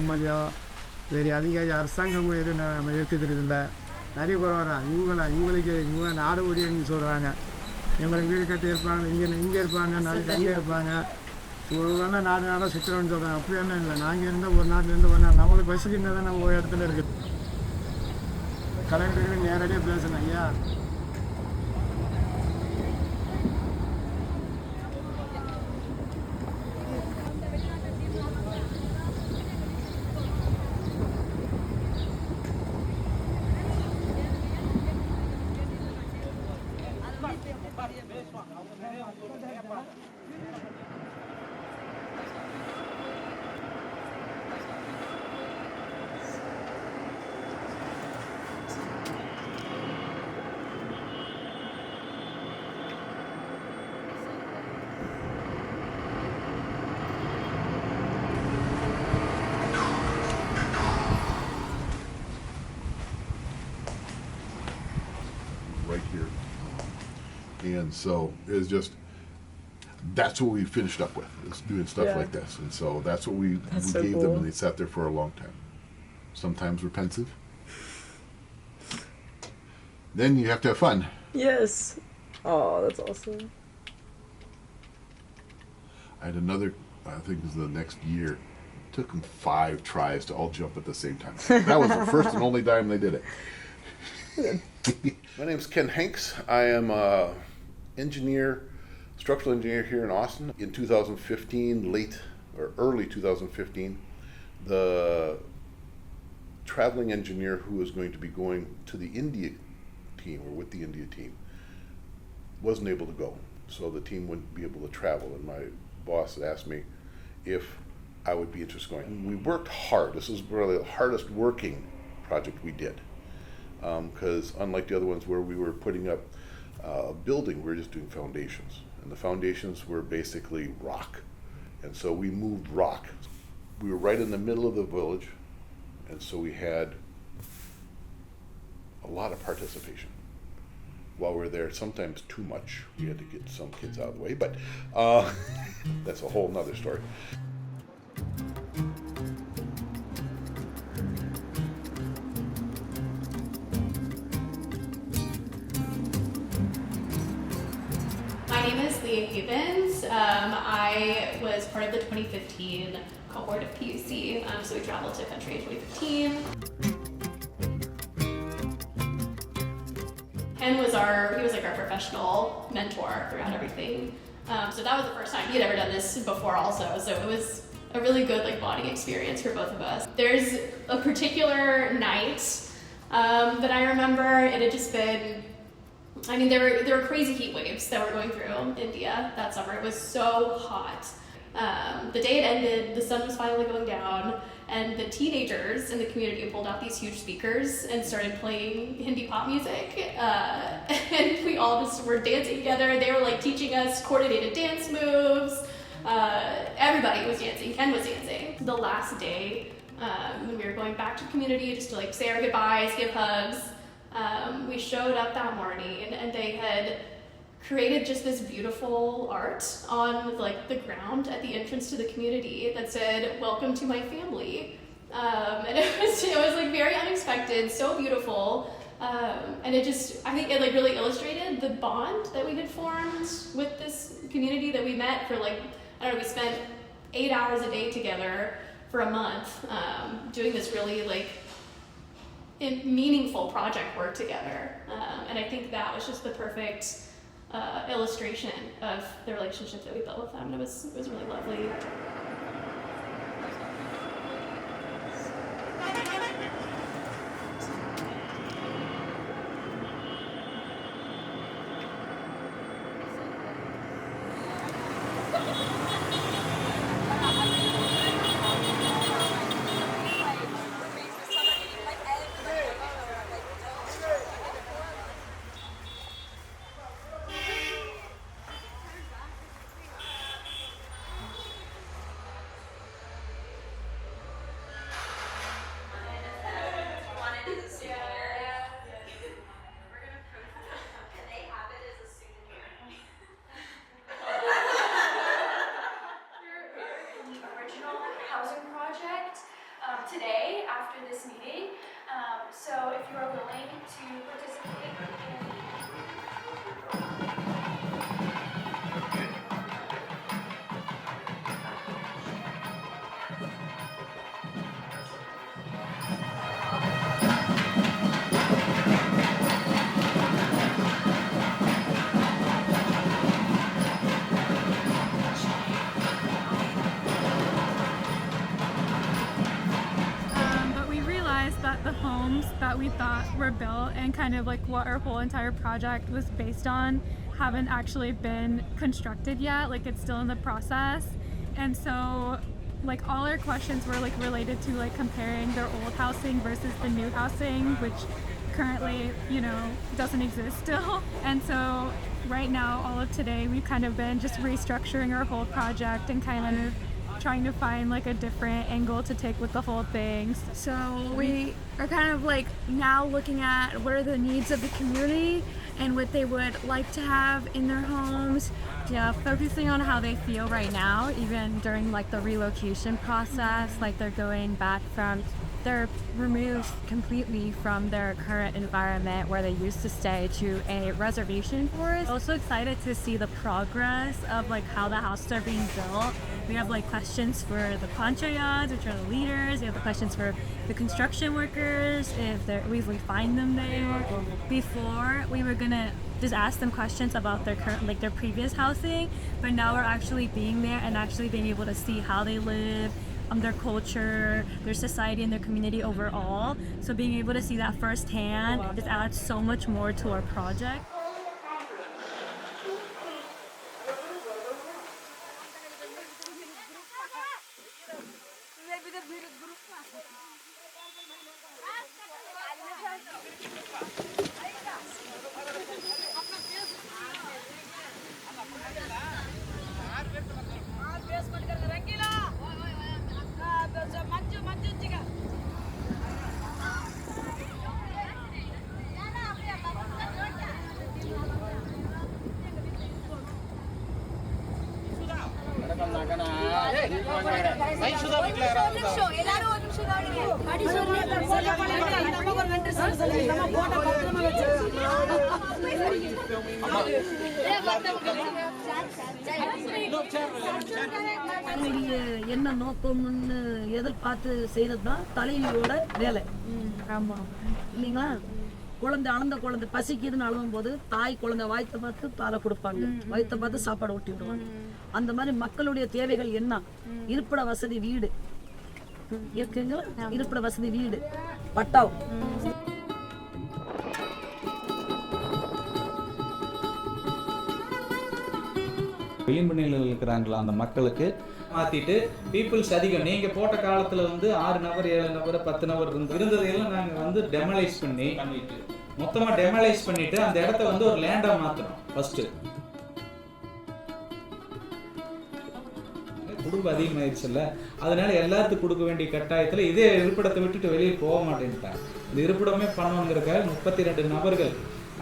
MLA வேறு அதிகாரி அரசாங்கம் எதுவும் நம்ம எடுத்துக்கிறதில்ல. நரிக்குறவரா இவங்க நாடு ஓடின்னு சொல்கிறாங்க. எங்களுக்கு வீடு கட்டி இருப்பாங்க, இங்கே இருப்பாங்க, நாளைக்கு அங்கே இருப்பாங்க. இவ்வளோ நாடாக சுற்றுறோன்னு சொல்கிறாங்க. அப்படி என்ன இல்லை, நாங்கள் இருந்தால் ஒரு நாட்டிலேருந்து ஒரு நாள் நம்மளுக்கு பசிக்கின்றதான் தான் நம்ம ஒரு இடத்துல இருக்குது. கலெக்டருக்கு நேரடியாக பேசணும். ஐயா right here. And so it was just, that's what we finished up with, is doing stuff like this. And so that's what we so gave cool. them, and they sat there for a long time. Sometimes we're pensive. Then you have to have fun. Yes. Oh, that's awesome. I had another, I think it was the next year, it took them 5 tries to all jump at the same time. That was the first and only time they did it. My name's Ken Hanks. I am a structural engineer here in Austin. In 2015, early 2015, the traveling engineer who was going to be going to the India team, or with the India team, wasn't able to go. So the team wouldn't be able to travel, and my boss had asked me if I would be interested in going. We worked hard. This was really the hardest working project we did. Because unlike the other ones where we were putting up a building, we were just doing foundations. And the foundations were basically rock. And so we moved rock. We were right in the middle of the village, and so we had a lot of participation. While we were there, sometimes too much. We had to get some kids out of the way, but that's a whole nother story. Havens. I was part of the 2015 cohort of PUC, so we traveled to country in 2015. Ken was our professional mentor throughout everything. So that was the first time he had ever done this before also, so it was a really good bonding experience for both of us. There's a particular night that I remember. It had just been, there were crazy heat waves that were going through India that summer. It was so hot. The day had ended, the sun was finally going down, and the teenagers in the community pulled out these huge speakers and started playing Hindi pop music. And we all just were dancing together. They were teaching us coordinated dance moves. Everybody was dancing. Ken was dancing. The last day, when we were going back to the community just to say our goodbyes, give hugs, we showed up that morning and they had created just this beautiful art on the ground at the entrance to the community that said, "Welcome to my family." And it was very unexpected, so beautiful. And I think it really illustrated the bond that we had formed with this community that we met for we spent 8 hours a day together for a month, doing this really meaningful project work together. And I think that was just the perfect illustration of the relationship that we built with them. And it was really lovely. if you are willing to participate in But we realized that the homes that we thought were built and kind of like what our whole entire project was based on haven't actually been constructed yet. Like it's still in the process. And so like all our questions were like related to like comparing their old housing versus the new housing, which currently, you know, doesn't exist still. And so right now, all of today, we've kind of been just restructuring our whole project and kind of trying to find like a different angle to take with the whole thing. So we are kind of like now looking at what are the needs of the community and what they would like to have in their homes. Yeah, focusing on how they feel right now, even during like the relocation process, like they're going back from, they're removed completely from their current environment where they used to stay to a reservation forest. Also excited to see the progress of like how the houses are being built. We have like questions for the panchayats, which are the leaders. We have the questions for the construction workers, if we find them there. Before, we were gonna just ask them questions about their current, like their previous housing, but now we're actually being there and actually being able to see how they live, their culture, their society, and their community overall. So being able to see that firsthand just adds so much more to our project. என்ன நோக்கம்னு எதிர்பார்த்து செய்யறது தான் தலைவியோட வேலை. ஆமா இல்லைங்களா? குழந்தை அழுந்த குழந்தை பசிக்குதுன்னு அழுவும் போது தாய் குழந்தை வாய்த்த பார்த்து பாலை கொடுப்பாங்க, வயிற்ற பார்த்து சாப்பாடு ஊட்டி விடுவாங்க. அந்த மாதிரி மக்களுடைய தேவைகள் என்ன? இருப்பிட வசதி, வீடு இருக்குங்களா? இருப்பிட வசதி, வீடு, பட்டாவும். விளிம்பு நிலையில் இருக்கிறாங்களா அந்த மக்களுக்கு மாற்றிட்டு பீப்புள்ஸ் அதிகம். நீங்கள் போட்ட காலத்தில் வந்து 6 நபர் 7 நபர் 10 நபர் இருந்ததையெல்லாம் நாங்கள் வந்து டெமலைஸ் பண்ணிட்டு மொத்தமாக டெமலைஸ் பண்ணிவிட்டு அந்த இடத்த வந்து ஒரு லேண்டாக மாற்றணும். ஃபஸ்ட்டு குடும்பம் அதிகமாகிடுச்சுல்ல, அதனால எல்லாத்துக்கும் கொடுக்க வேண்டிய கட்டாயத்தில் இதே இருப்பிடத்தை விட்டுட்டு வெளியே போக மாட்டேன்ட்டாங்க. இந்த இருப்பிடமே பண்ணுவாங்கிறக்காக 32 நபர்கள்,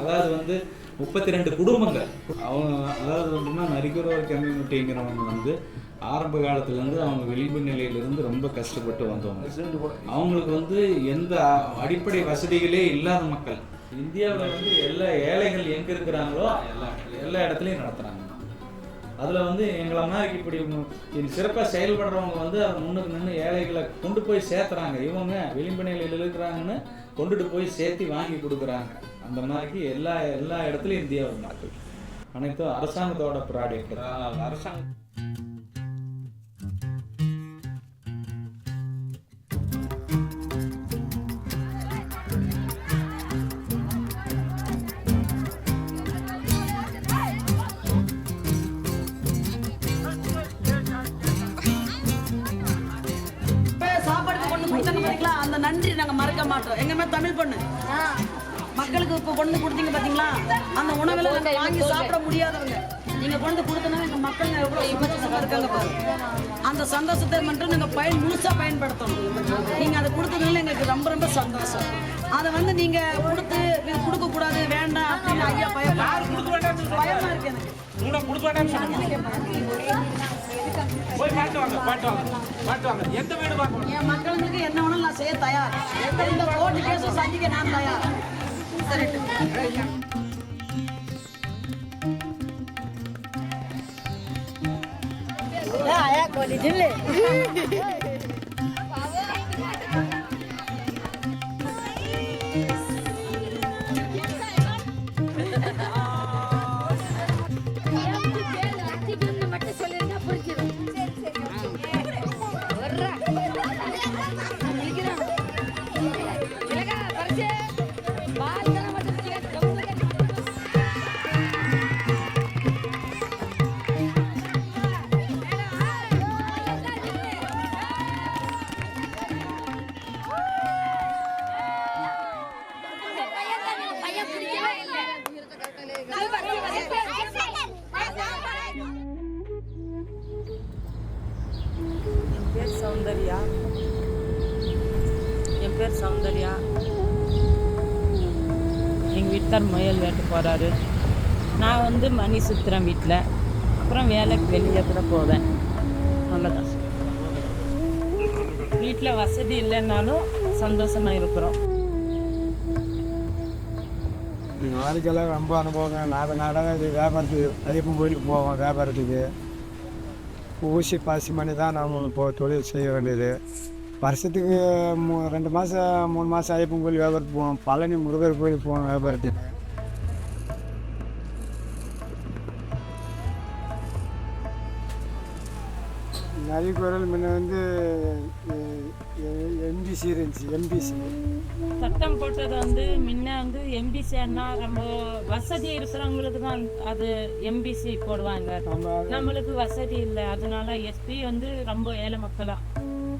அதாவது வந்து 32 குடும்பங்கள் அவங்க, அதாவது வந்துன்னா நரிக்குறவர் கம்யூனிட்டிங்கிறவங்க வந்து ஆரம்ப காலத்துலேருந்து அவங்க விளிம்பு நிலையிலிருந்து ரொம்ப கஷ்டப்பட்டு வந்தவங்க. அவங்களுக்கு வந்து எந்த அடிப்படை வசதிகளே இல்லாத மக்கள். இந்தியாவில் வந்து எல்லா ஏழைகள் எங்கே இருக்கிறாங்களோ எல்லா இடத்துலையும் நடத்துகிறாங்க. அதில் வந்து எங்களை மாதிரி இப்படி சிறப்பாக செயல்படுறவங்க வந்து அதை முன்னுக்கு நின்று ஏழைகளை கொண்டு போய் சேர்த்துறாங்க. இவங்க விளிம்பு நிலையில் இருக்கிறாங்கன்னு கொண்டுட்டு போய் சேர்த்து வாங்கி கொடுக்குறாங்க. அந்த மாதிரி எல்லா இடத்துலையும் இந்தியாவில் நடக்குது. அனைத்தும் அரசாங்கத்தோட ப்ராடக்ட். அரசாங்கம் அந்த நன்றி நாங்க மறக்க மாட்டோம். எங்கமே தமிழ் பொண்ணு மக்களுக்கு இப்ப கொண்டு கொடுத்தீங்க பாத்தீங்களா, அந்த உணவுல நாங்க வாங்கி சாப்பிட முடியாதவங்க நீங்க கொண்டு கொடுத்தனால எங்க மக்கள் எவ்வளவு சந்தோஷமா இருக்காங்க பாருங்க. அந்த சந்தோஷத்தை மட்டும் நாங்க முழுசா பயன்படுத்தணும். நீங்க அதை கொடுத்ததுனால எங்களுக்கு ரொம்ப ரொம்ப சந்தோஷம். அதை வந்து நீங்க கொடுத்து கொடுக்க கூடாது வேண்டாம் அப்படின்னு ஐயா பயமா இருக்கு எனக்கு. உங்களை கொடுப்பாடான்னு சொல்லுங்க. போய் பாட்டு வாங்க. எந்த வீடு பார்க்கணும்? என் மக்களுக்கு என்ன வேணாலும் நான் செய்ய தயார். இந்த கோர்ட்டு கேஸை சந்திக்க நான் தயார். என் பேர் சௌந்தர்யா. எங்கள் வீட்டுக்கார் முயல் வேட்டு போகிறாரு. நான் வந்து மணி சுற்றுறேன் வீட்டில். அப்புறம் வேலைக்கு வெளியே கூட போவேன். அவ்வளோதான். வீட்டில் வசதி இல்லைன்னாலும் சந்தோஷமாக இருக்கிறோம். நாளைக்கெல்லாம் ரொம்ப அனுபவம். நாடாக இது வியாபாரத்துக்கு ஐயப்பன் கோயிலுக்கு போவோம். வியாபாரத்துக்கு ஊசி பாசி பண்ணி தான் நாம் இப்போ தொழில் செய்ய வேண்டியது. வருஷத்துக்கு 2 மாதம் 3 மாதம் ஐயப்பன் கோயில் வியாபாரத்துக்கு போவோம். பழனி முருகர் கோயிலுக்கு போவோம் வியாபாரத்துக்கு. நரிக்குறவர்கள் முன்ன வந்து எம்பிசி இருந்துச்சு. எம்பிசி சட்டம் போட்டது வந்து முன்ன வந்து எம்பிசின்னா ரொம்ப வசதி இருக்கிறவங்களுக்கு தான் அது எம்பிசி போடுவாங்க. நம்மளுக்கு வசதி இல்லை. அதனால எஸ்பி வந்து ரொம்ப ஏழை மக்களா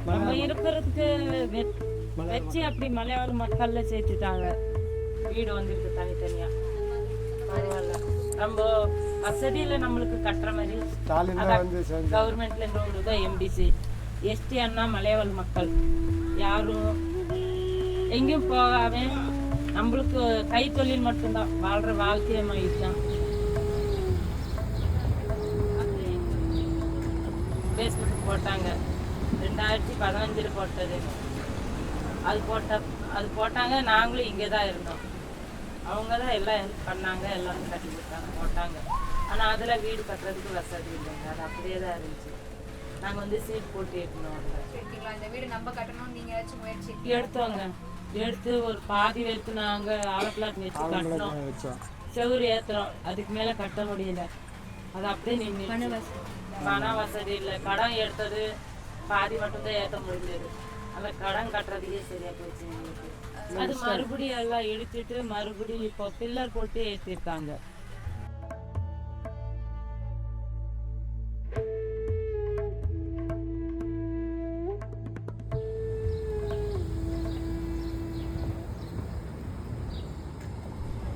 நம்ம இருக்கிறதுக்கு வச்சு அப்படி மலையாள மக்கள்ல சேர்த்துட்டாங்க. வீடு வந்துருக்கு தனித்தனியா. பரவாயில்ல. ரொம்ப வசதியில் நம்மளுக்கு கட்டுற மாதிரி கவர்மெண்ட்ல இருந்து தான் எம்பிசி. எஸ்டி அண்ணா மலையாள மக்கள் யாரும் எங்கேயும் போகாம நம்மளுக்கு கைத்தொழில் மட்டும்தான் வாழ்ற வாழ்க்கைய மாதிரி தான். ஃபேஸ்புக் போட்டாங்க 2015 போட்டது. அது போட்டாங்க. நாங்களும் இங்கே தான் இருந்தோம். அவங்க தான் எல்லாம் ஹெல்ப் பண்ணாங்க. எல்லாரும் கட்டி கொடுத்தாங்க, போட்டாங்க. ஆனால் அதில் வீடு கட்டுறதுக்கு வசதி இல்லைங்க. அது அப்படியே தான் இருந்துச்சு. நாங்கள் வந்து சீட் போட்டு ஏற்றணும். எடுத்தோங்க. எடுத்து ஒரு பாதி வச்சு நாங்கள் ஆலப்பிளாட் வச்சு கட்டணும். செவ்வறு ஏற்றுறோம். அதுக்கு மேலே கட்ட முடியல. அது அப்படியே நின்று பண வசதி இல்லை. கடன் எடுத்தது பாதி மட்டும்தான் ஏற்ற முடிஞ்சது. அந்த கடன் கட்டுறதுக்கே சரியா போச்சு எங்களுக்கு. அது மறுபடியும் எல்லாம் எடுத்துட்டு மறுபடியும் இப்போ பில்லர் போட்டு ஏற்றிருக்காங்க.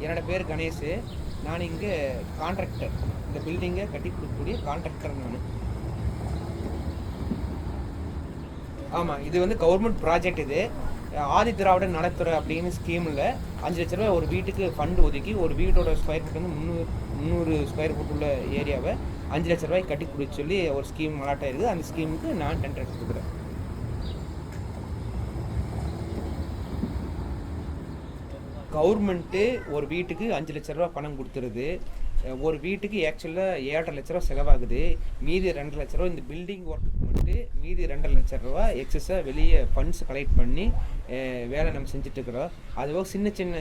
என்னோட பேர் கணேஷ். நான் இங்கே கான்ட்ராக்டர். இந்த பில்டிங்கை கட்டி கொடுக்கக்கூடிய கான்ட்ராக்டர் நான். ஆமாம், இது வந்து கவர்மெண்ட் ப்ராஜெக்ட். இது ஆதி திராவிட நலத்துறை அப்படின்னு ஸ்கீமில் 5 லட்ச ரூபா ஒரு வீட்டுக்கு ஃபண்டு ஒதுக்கி ஒரு வீட்டோட ஸ்கொயர் ஃபீட் வந்து 300 ஸ்கொயர் ஃபீட் உள்ள ஏரியாவை 5 லட்ச ரூபாய்க்கு கட்டி கொடுக்க சொல்லி ஒரு ஸ்கீம் மலாட்டாக இருக்குது. அந்த ஸ்கீமுக்கு நான் டெண்டர் கொடுக்குறேன். கவர்மெண்ட்டு ஒரு வீட்டுக்கு 5 லட்ச ரூபா பணம் கொடுத்துருது. ஒரு வீட்டுக்கு ஆக்சுவலாக 7.5 லட்ச ரூபா செலவாகுது. மீதி 2 லட்ச ரூபா இந்த பில்டிங் ஒர்க்கு பண்ணிட்டு மீதி 2 லட்ச ரூபா எக்ஸஸாக வெளியே ஃபண்ட்ஸ் கலெக்ட் பண்ணி வேலை நம்ம செஞ்சிட்ருக்குறோம். அதுவாக சின்ன சின்ன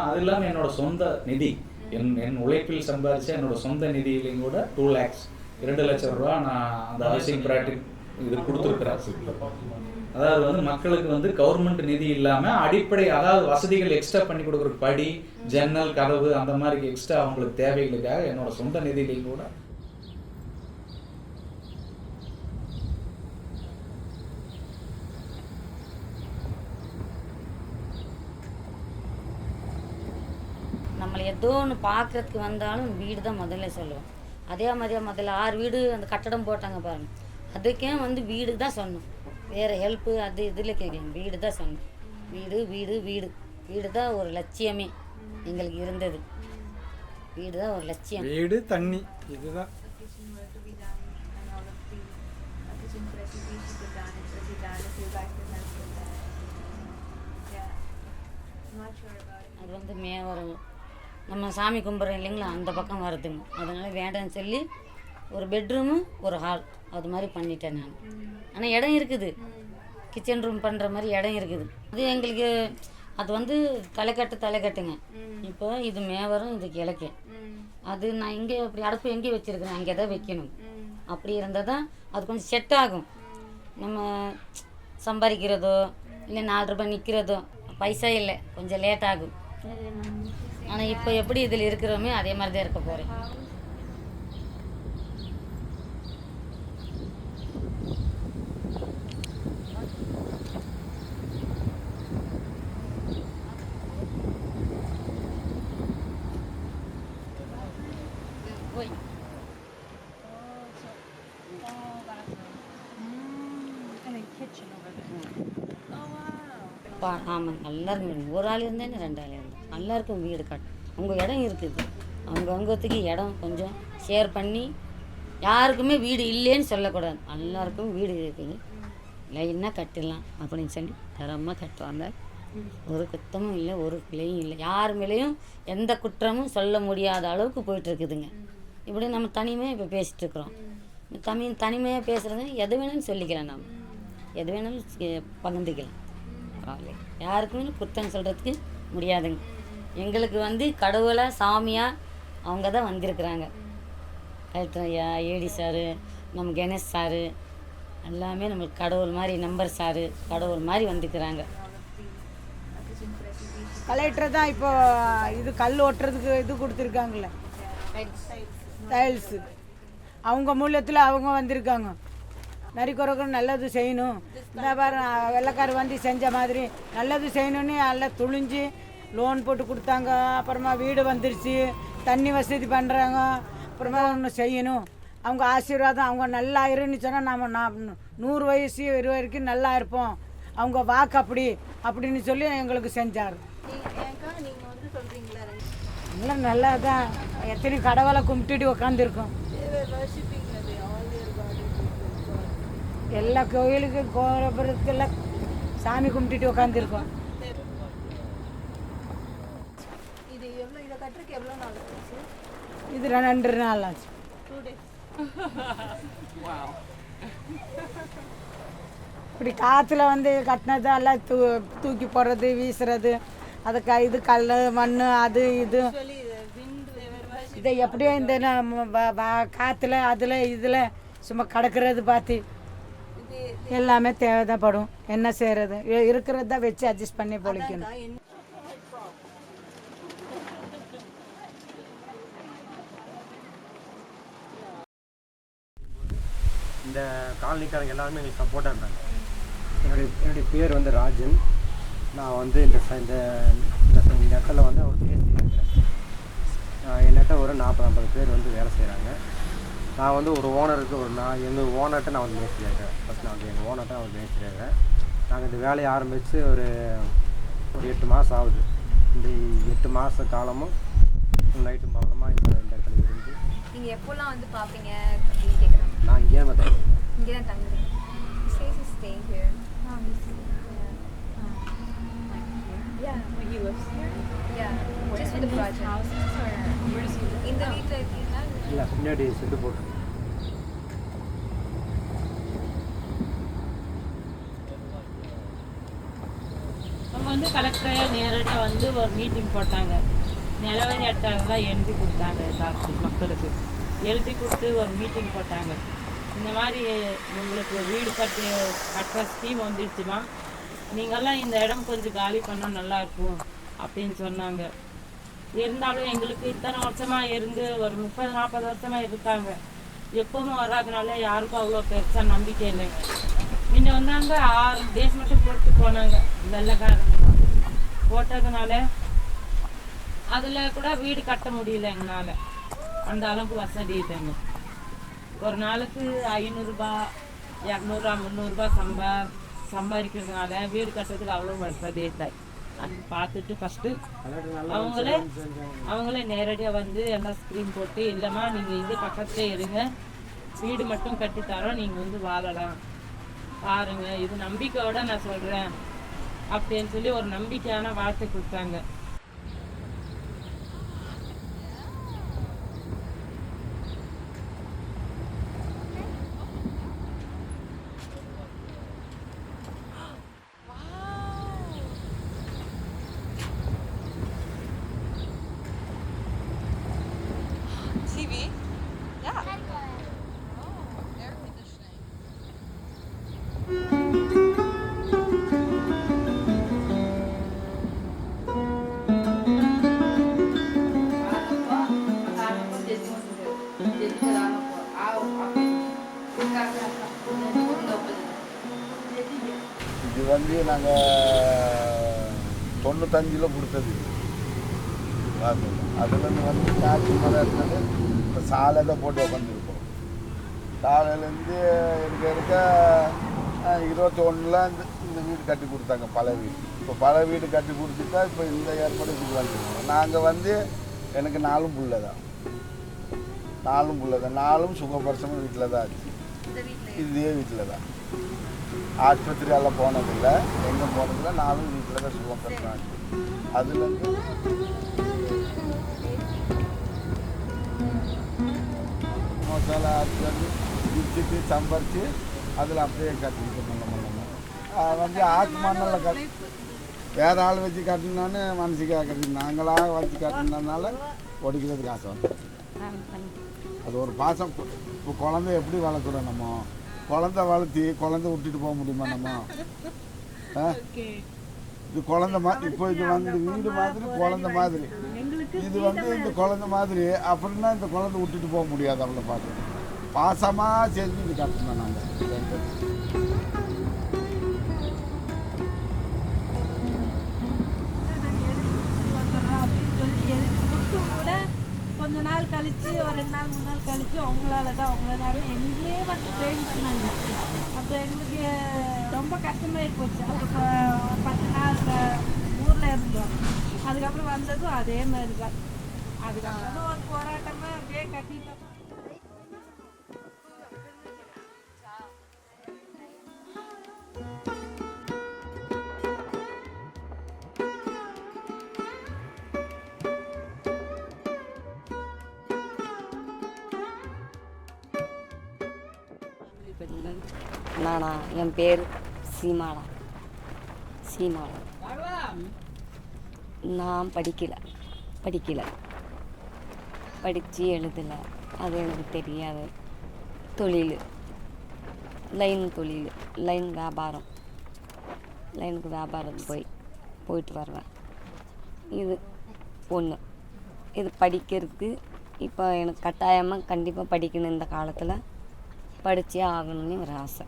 அது இல்லாமல் என்னோட சொந்த நிதி, என் உழைப்பில் சம்பாதிச்ச என்னோட சொந்த நிதியிலையும் கூட 2 lakhs 2 லட்சம் ரூபா நான் அந்த ஹவுசிங் ப்ராஜெக்ட் இது கொடுத்துருக்குறேன். அதாவது வந்து மக்களுக்கு வந்து கவர்மெண்ட் நிதி இல்லாமல் அடிப்படை அதாவது வசதிகள் எக்ஸ்ட்ரா பண்ணி கொடுக்குற படி, ஜன்னல், கதவு அந்த மாதிரி எக்ஸ்ட்ரா அவங்களுக்கு தேவைகளுக்காக என்னோட சொந்த நிதியிலையும் கூட நம்மளை ஏதோ ஒன்று பார்க்கறதுக்கு வந்தாலும் வீடு தான் முதல்ல சொல்லுவோம். அதே மாதிரியா முதல்ல 6 வீடு அந்த கட்டடம் போட்டாங்க பாருங்க. அதுக்கே வந்து வீடு தான் சொன்னோம். வேறு ஹெல்ப்பு அது இதில் கேட்கலாம். வீடு தான் சொன்னோம். வீடு வீடு வீடு வீடு தான் ஒரு லட்சியமே. எங்களுக்கு இருந்தது. வீடு தான் ஒரு லட்சியம். வீடு தண்ணி இதுதான். அது வந்து மேவரம் நம்ம சாமி கும்பிட்றோம் இல்லைங்களா, அந்த பக்கம் வருதுங்க. அதனால் வேண்டாம்னு சொல்லி ஒரு பெட்ரூமு ஒரு ஹால் அது மாதிரி பண்ணிட்டேன் நான். ஆனால் இடம் இருக்குது, கிச்சன் ரூம் பண்ணுற மாதிரி இடம் இருக்குது. அது எங்களுக்கு அது வந்து தலைக்கட்டுங்க. இப்போ இது மேவரம், இது கிழக்கு. அது நான் இங்கே அப்படி அடுப்பு எங்கே வச்சுருக்கிறேன், அங்கே தான் வைக்கணும். அப்படி இருந்தால் தான் அது கொஞ்சம் செட் ஆகும். நம்ம சம்பாதிக்கிறதோ இல்லை 4 ரூபாய் நிற்கிறதோ பைசா இல்லை, கொஞ்சம் லேட் ஆகும். ஆனால் இப்போ எப்படி இதில் இருக்கிறோமே அதே மாதிரி தான் இருக்க போகிறேன். ஆமாம், நல்லா இருக்கும். ஒரு ஆள் இருந்தேன்னு 2 ஆள் இருந்தேன். நல்லா இருக்கும் வீடு கட்ட. உங்கள் இடம் இருக்குது, அவங்கவுங்கத்துக்கு இடம் கொஞ்சம் ஷேர் பண்ணி யாருக்குமே வீடு இல்லைன்னு சொல்லக்கூடாது. எல்லாருக்கும் வீடு இருக்குது, லைனாக கட்டிடலாம் அப்படின்னு சொல்லி தரமாக கட்டுவாங்க. ஒரு குத்தமும் இல்லை, ஒரு பிள்ளையும் இல்லை, யார் மேலேயும் எந்த குற்றமும் சொல்ல முடியாத அளவுக்கு போயிட்டுருக்குதுங்க. இப்படி நம்ம தனிமையாக இப்போ பேசிகிட்ருக்குறோம். தனிமையாக பேசுகிறது எது வேணாலும் சொல்லிக்கலாம், நம்ம எது வேணாலும் பகிர்ந்துக்கலாம். யாருக்குமே குற்றம் சொல்கிறதுக்கு முடியாதுங்க. எங்களுக்கு வந்து கடவுளை சாமியாக அவங்க தான் வந்திருக்கிறாங்க. கலெக்டர் ஐயா, ஏடி சாரு, நம்ம கணேஷ் சாரு எல்லாமே நம்மளுக்கு கடவுள் மாதிரி, நம்பர் சாரு கடவுள் மாதிரி வந்துக்கிறாங்க. கலெக்டர் தான் இப்போ இது கல் ஒட்டுறதுக்கு இது கொடுத்துருக்காங்களே, டைல்ஸு, அவங்க மூலியத்தில் அவங்க வந்திருக்காங்க. நரிக்குறவர்கள் நல்லது செய்யணும், இந்த பாரு வெள்ளைக்கார் வந்து செஞ்ச மாதிரி நல்லது செய்யணும்னு எல்லாம் துணிஞ்சு லோன் போட்டு கொடுத்தாங்க. அப்புறமா வீடு வந்துருச்சு, தண்ணி வசதி பண்ணுறாங்க. அப்புறமா ஒன்று செய்யணும், அவங்க ஆசீர்வாதம். அவங்க நல்லா இருன்னு சொன்னால் நாம் 100 வயசு 20 வரைக்கும் நல்லா இருப்போம். அவங்க வாக்கு அப்படின்னு சொல்லி எங்களுக்கு செஞ்சார். எல்லாம் நல்லா தான், எத்தனை கடவுளை கும்பிட்டுட்டு உக்காந்துருக்கோம். எல்லா கோயிலுக்கு கோபுரத்தில் சாமி கும்பிட்டுட்டு உட்காந்துருக்கோம். இது 2 நாள் ஆச்சு. இப்படி காற்றுல வந்து கட்டினது எல்லாம் தூக்கி போடுறது, வீசுறது, அதுக்கு இது கல் மண் அது இது இதை எப்படியோ இந்த காற்றுல அதில் இதில் சும்மா கிடக்கிறது பார்த்து எல்லாமே தேவைப்படும். என்ன செய்கிறது, இருக்கிறது தான் வச்சு அட்ஜஸ்ட் பண்ணி பொழிக்கணும். இந்த காலனிக்காரங்க எல்லாருமே எங்களுக்கு சப்போர்ட்டாக இருந்தாங்க. என்னுடைய பேர் வந்து ராஜன். நான் வந்து இந்த இடத்துல வந்து ஒரு பேசியிருக்கிறேன். என்கிட்ட ஒரு 40-50 பேர் வந்து வேலை செய்கிறாங்க. நான் வந்து ஒரு ஓனருக்கு எங்கள் ஓனர்கிட்ட நான் வந்து மேய்ச்சிருக்கேன். ஃபஸ்ட் நான் வந்து எங்கள் ஓனர்கிட்ட நான் வந்து மேய்ச்சிருக்கேன். நாங்கள் இந்த வேலையை ஆரம்பித்து ஒரு 8 மாதம் ஆகுது. இந்த 8 மாத காலமும் நைட்டு பகலமாக இந்த இடத்துல இருந்து. நீங்கள் எப்போல்லாம் வந்து பார்ப்பீங்க அப்படின்னு கேட்குறேன். நான் இங்கே தான் தங்குறேன். இங்கே தான் தங்குறேன். Staying here. Yeah. He lives here? Yeah. Just for the project. Houses or where does he live? In the வீட்டில் இருக்கீங்களா? இல்லை, பின்னாடி செட்டு போட்டு. அவங்க வந்து கலெக்டரை நேரடியாக வந்து ஒரு மீட்டிங் போட்டாங்க. நிலவரி அட்டைலாம் எழுதி கொடுத்தாங்க டாக்டர் மக்களுக்கு. எழுதி கொடுத்து ஒரு மீட்டிங் போட்டாங்க. இந்த மாதிரி உங்களுக்கு வீடு கட்டுற ஸ்கீம் வந்துடுச்சுமா, நீங்கள்லாம் இந்த இடம் கொஞ்சம் காலி பண்ணால் நல்லாயிருக்கும் அப்படின்னு சொன்னாங்க. இருந்தாலும் எங்களுக்கு இத்தனை வருஷமாக இருந்து ஒரு 30-40 வருஷமாக இருக்காங்க. எப்பவும் வராதனால யாருக்கும் அவ்வளோ பெருசாக நம்பிக்கை இல்லைங்க. முன்ன வந்தாங்க 6 டேஸ் மட்டும் போட்டு போனாங்க வெள்ளைக்காரங்க. போட்டதுனால அதில் கூட வீடு கட்ட முடியல எங்களால். அந்த அளவுக்கு வசதி இல்லைங்க. ஒரு நாளுக்கு 500 ரூபாய் 200 300 ரூபாய் சம்பாதிக்கிறதுனால வீடு கட்டுறதுக்கு அவ்வளோ வசதி இல்லை. அது பார்த்துட்டு ஃபஸ்ட்டு அவங்களே நேரடியாக வந்து எல்லாம் ஸ்க்ரீன் போட்டு இல்லைம்மா நீங்கள் இது பக்கத்துலேயே இருங்க, வீடு மட்டும் கட்டித்தரோம், நீங்கள் வந்து வாழலாம் பாருங்க, இது நம்பிக்கையோட நான் சொல்கிறேன் அப்படின்னு சொல்லி ஒரு நம்பிக்கையான வார்த்தை கொடுத்தாங்க. TV? Yeah. Oh, air conditioning. இது வந்து நாங்கள் 95 கொடுத்தது. அதுலேருந்து வந்து காற்று மழை இருந்தது, இப்போ சாலை தான் போட்டு உட்காந்துருக்கோம். சாலையிலேருந்து இருக்க 21 இந்த வீடு கட்டி கொடுத்தாங்க, பழைய வீடு. இப்போ பழைய வீடு கட்டி கொடுத்துட்டா இப்போ இந்த ஏற்பாடு இதுக்கு வந்துருக்கோம். நாங்கள் வந்து எனக்கு 4 புள்ள தான், 4 சுகப்பிரசவம் வீட்டில் தான் ஆச்சு. இதே வீட்டில் தான், ஆஸ்பத்திரியெல்லாம் போனதில்லை, எங்கே போனதில்லை, 4 வீட்டில் தான் சுகப்பிரசவம் ஆச்சு. அதுலேருந்து மசாலா அரிசி வந்து விற்றுட்டு சம்பரித்து அதில் அப்படியே கட்டிக்கிட்டு வந்து ஆக்கு மண்ணில் கட்டி வேறு ஆள் வச்சு கட்டினான்னு மனசுக்காக கட்டி நாங்களாக வச்சு கட்டினதுனால ஒடிக்கிறதுக்கு ஆசை வந்து அது ஒரு பாசம். இப்போ குழந்தை எப்படி வளர்க்குறோம் நம்ம, குழந்தை வளர்த்தி குழந்தை விட்டுட்டு போக முடியுமா நம்ம? இது குழந்தை மாதிரி, இப்போ இது வந்து வீடு மாதிரி குழந்தை மாதிரி, இது வந்து இந்த குழந்தை மாதிரி அப்படின்னா இந்த குழந்தை விட்டுட்டு போக முடியாது. அவளை பார்த்து பாசமாக செஞ்சு இது கட்டணும் நாங்கள். கொஞ்ச நாள் கழிச்சு ஒரு 2 நாள் 3 நாள் கழிச்சு அவங்களால எங்கேயே வந்து ட்ரெயின் பண்ணாங்க. அப்போ எங்களுக்கு ரொம்ப கஷ்டமாகி போச்சு. அப்போ 10 நாள் ஊரில் இருந்தோம். அதுக்கப்புறம் வந்ததும் அதே மாதிரி தான். அதுக்கப்புறம் ஒரு போராட்டமாக அப்படியே கட்டிட்டோம். நானா, என் பேர் சீமாளா. நான் படிக்கலை, படித்து எழுதலை, அது எனக்கு தெரியாது. தொழில் லைன் வியாபாரம், லைனுக்கு வியாபாரத்துக்கு போயிட்டு வருவேன். இது ஒன்று. இது படிக்கிறதுக்கு இப்போ எனக்கு கட்டாயமாக கண்டிப்பாக படிக்கணும். இந்த காலத்தில் படித்தே ஆகணும்னு ஒரு ஆசை.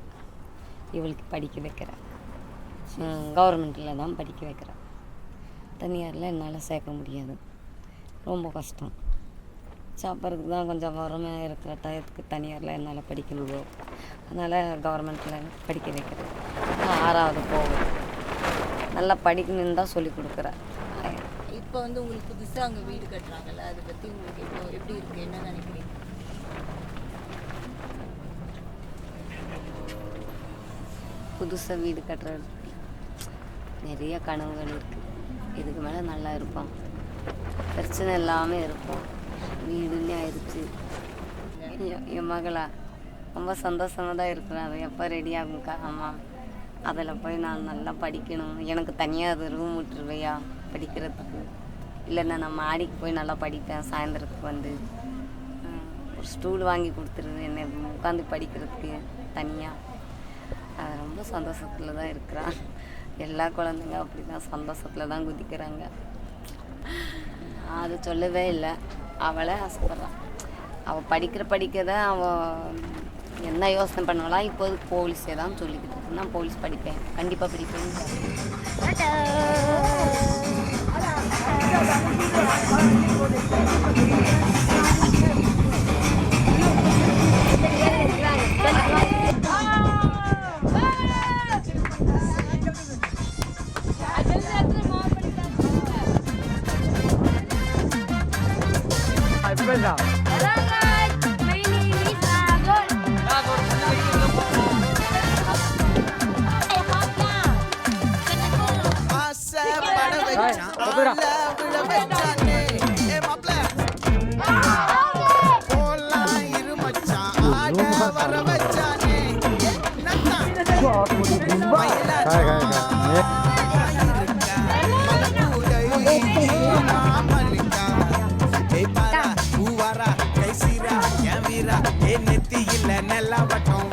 இவளுக்கு படிக்க வைக்கிறேன், கவர்மெண்ட்டில் தான் படிக்க வைக்கிறேன். தனியாரில் என்னால் சேர்க்க முடியாது, ரொம்ப கஷ்டம். சாப்பிட்றதுக்கு தான் கொஞ்சம் வறுமையாக இருக்கிற டயத்துக்கு தனியாரில் என்னால் படிக்க முடியும். அதனால் கவர்மெண்ட்டில் படிக்க வைக்கிறேன். 6வது போகும். நல்லா படிக்கணுன்னு தான் சொல்லி கொடுக்குறேன். இப்போ வந்து உங்களுக்கு புதுசாக அங்கே வீடு கட்டுறாங்கல்ல, அதை பற்றி உங்களுக்கு இப்போ எப்படி இருக்குது, என்ன நினைக்கிறீங்க? புதுசாக வீடு கட்டுறது நிறைய கனவுகள் இருக்குது. இதுக்கு மேலே நல்லா இருப்போம், பிரச்சனை இல்லாமல் இருப்போம். வீடுன்னே ஆயிடுச்சு. என் மகளா ரொம்ப சந்தோஷமாக தான் இருக்கிறேன். அது எப்போ ரெடி ஆகும்க்கா? ஆமாம், அதில் போய் நான் நல்லா படிக்கணும். எனக்கு தனியாக அது ரூம் விட்டுருவையா படிக்கிறதுக்கு? இல்லைன்னா நான் மாடிக்கு போய் நல்லா படிப்பேன். சாயந்தரத்துக்கு வந்து ஒரு ஸ்டூல் வாங்கி கொடுத்துருது என்னை உட்காந்து படிக்கிறதுக்கு தனியாக. அது ரொம்ப சந்தோஷத்தில் தான் இருக்கிறான். எல்லா குழந்தைங்க அப்படி தான் சந்தோஷத்தில் தான் குதிக்கிறாங்க. அது சொல்லவே இல்லை. அவளை ஆசைப்பட்றான். அவள் படிக்க தான் அவள் என்ன யோசனை பண்ணுவாளா? இப்போது போலீஸே தான் சொல்லிக்கிட்டு இருக்கு. நான் போலீஸ் படிப்பேன், கண்டிப்பாக படிப்பேன். I இருக்கா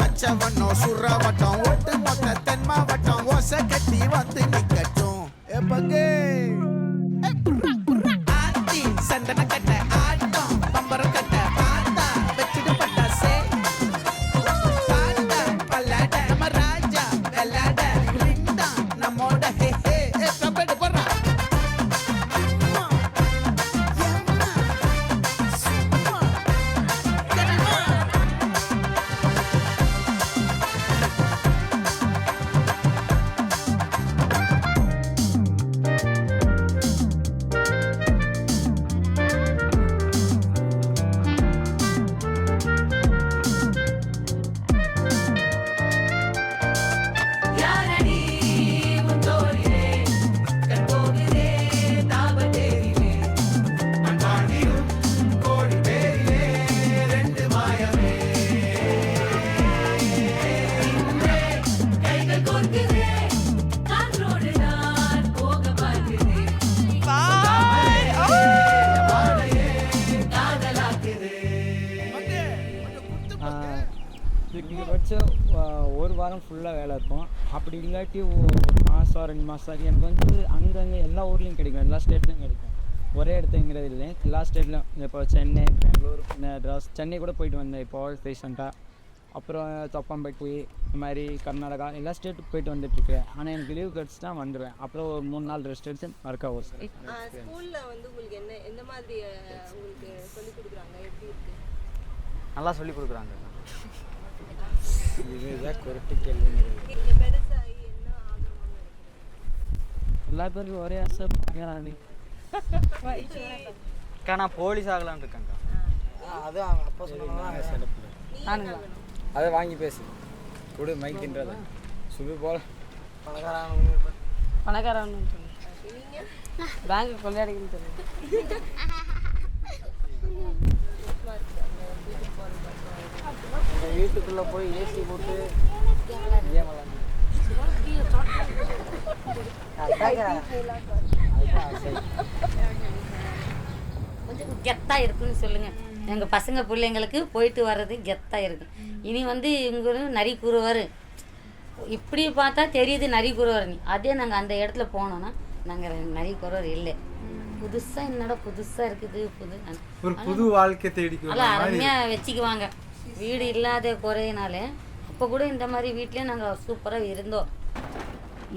வச்சவனோ சுறவட்டம் ஒட்டு மொத்த தென் மாவட்டம் ஓசை கட்டி வந்து நிக்கட்டும் எப்பங்கே ஆத்தி சந்தன கட்ட ஆட்டம் பம்பரம் கட்ட பாத்தா வச்சுட்டு பட்டாசே பாட்டா பல்லாட நம்ம ராஜா வெள்ளாட ரிண்டா நம்மோட ஹே ஹே கம்பெடு போடுறா ஒரு வாரம் ஃபுல்லாக வேலை இருக்கும். அப்படி இல்லாட்டி மாதம் 2 மாதம் எனக்கு வந்து அங்கங்கே எல்லா ஊர்லேயும் கிடைக்கும், எல்லா ஸ்டேட்லேயும் கிடைக்கும். ஒரே இடத்துங்கிறது இல்லை, எல்லா ஸ்டேட்லையும். இப்போ சென்னை, பெங்களூர், மெட்ராஸ், சென்னை கூட போயிட்டு வந்தேன் இப்போ ரீசெண்டாக. அப்புறம் தொப்பம்பட்டி, இந்த மாதிரி கர்நாடகா எல்லா ஸ்டேட்டுக்கு போயிட்டு வந்துட்டுருக்கேன். ஆனால் எனக்கு லீவ் கிடச்சிட்டா வந்துடுவேன். அப்புறம் ஒரு 3 நாள் ரெஸ்ட் எடுத்து மறுக்கா ஒரு சார். ஸ்கூல்ல வந்து உங்களுக்கு எந்த மாதிரி உங்களுக்கு சொல்லிக் கொடுக்குறாங்க, எப்படி இருக்கு? நல்லா சொல்லிக் கொடுக்குறாங்க. இதுதான் கொரட்டு கேள்வி. எல்லா பேருக்கும் ஒரே ஆசை நான் போலீஸ் ஆகலான்னு இருக்கேங்க. அதான் அப்பா சொன்னாங்க, அதை வாங்கி பேசு கொடு மைக்கின்றத சுபி போல பணக்காரன் பேங்க் கொள்ளையடிக்கன்னு தெரியும். எங்கள் வீட்டுக்குள்ளே போய் ஏசி போட்டு கேம் விளாண்டு கொஞ்சம் கெத்தாக இருக்குன்னு சொல்லுங்கள். எங்கள் பசங்க பிள்ளைங்களுக்கு போயிட்டு வர்றது கெத்தாக இருக்கும். இனி வந்து இங்கே நரிக்குறவர் இப்படி பார்த்தா தெரியுது நரிக்குறவர். அதே நாங்கள் அந்த இடத்துல போனோன்னா நாங்கள் நரிக்குறவர் இல்லை. புதுசாக என்னோட புதுசாக இருக்குது, ஒரு புது வாழ்க்கை தேடி நல்லா அருமையாக வச்சுக்குவாங்க. வீடு இல்லாத குறையினால அப்போ கூட இந்த மாதிரி வீட்லேயே நாங்கள் சூப்பராக இருந்தோம்.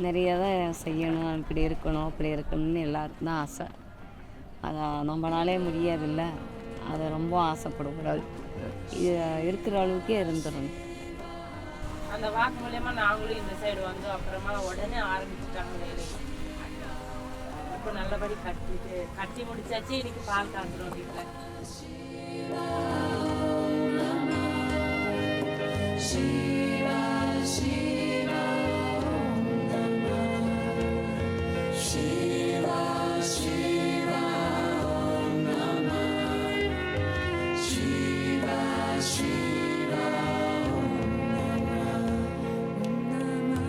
நிறைய தான் செய்யணும், இப்படி இருக்கணும் அப்படி இருக்கணும்னு எல்லாருக்கும் தான் ஆசை. அதை நம்மளாலே முடியாதில்ல, அதை ரொம்ப ஆசைப்படக்கூடாது. இருக்கிற அளவுக்கே இருந்துடணும். அந்த வாக்கு மூலயமா நாங்களும் இந்த சைடு வந்து அப்புறமா உடனே ஆரம்பிச்சுட்டாங்க. இப்போ நல்லபடி கட்டி முடிச்சாச்சு. இன்னைக்கு பால் காத்துறோம் வீட்டில். Shiva Shiva Shiva Shiva Om Namah Shiva Shiva Om Namah Om Namah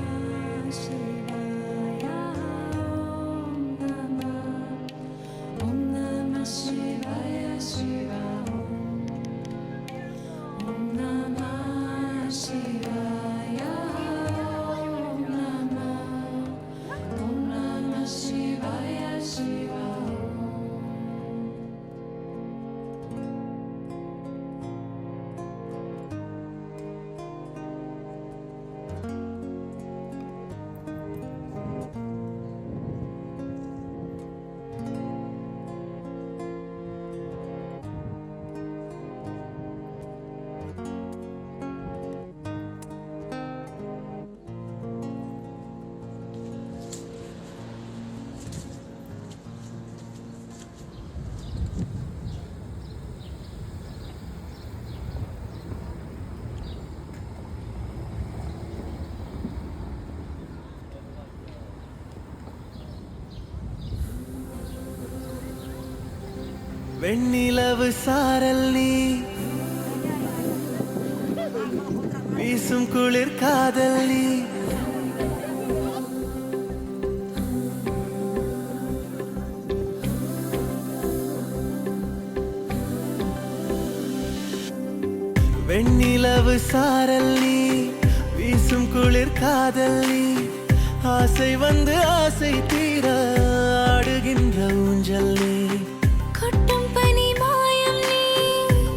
Shivaya Om Namah Om Namah Shivaya Shiva Om Namah Shivaya வெண்ணிலவு சாரல் நீ வீசும் குளிர் காதல் நீ வெண்ணிலவு சாரல் நீ வீசும் குளிர் காதல் நீ ஆசை வந்து ஆசை தீர ஆடுகின்ற ஊஞ்சல் நீ கொட்டும் பனி மாயம் நீ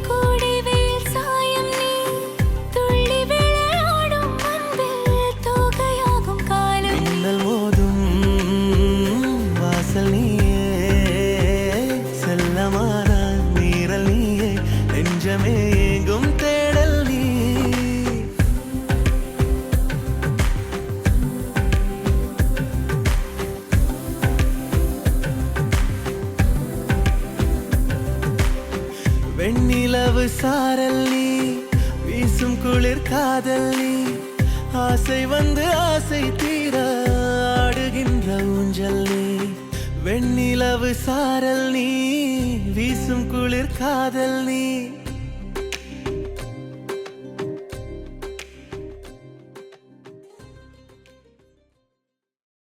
கோடை வெயில் சாயம் நீ துள்ளி விளையாடும் அன்பில் தோகையாகும் காலம் மின்னல் மோதும் வாசல் நீயே செல்லமான நீரல் நீயே நெஞ்சமே எங்கும் தேடல் நீ வெண்ணிலவு சாரல் நீ வீசும் குளிர் காதல் நீ ஆசை வந்து ஆசை தீர ஆடுகின்ற ஊஞ்சல் நீ வெண்ணிலவு சாரல் நீ வீசும் குளிர் காதல் நீ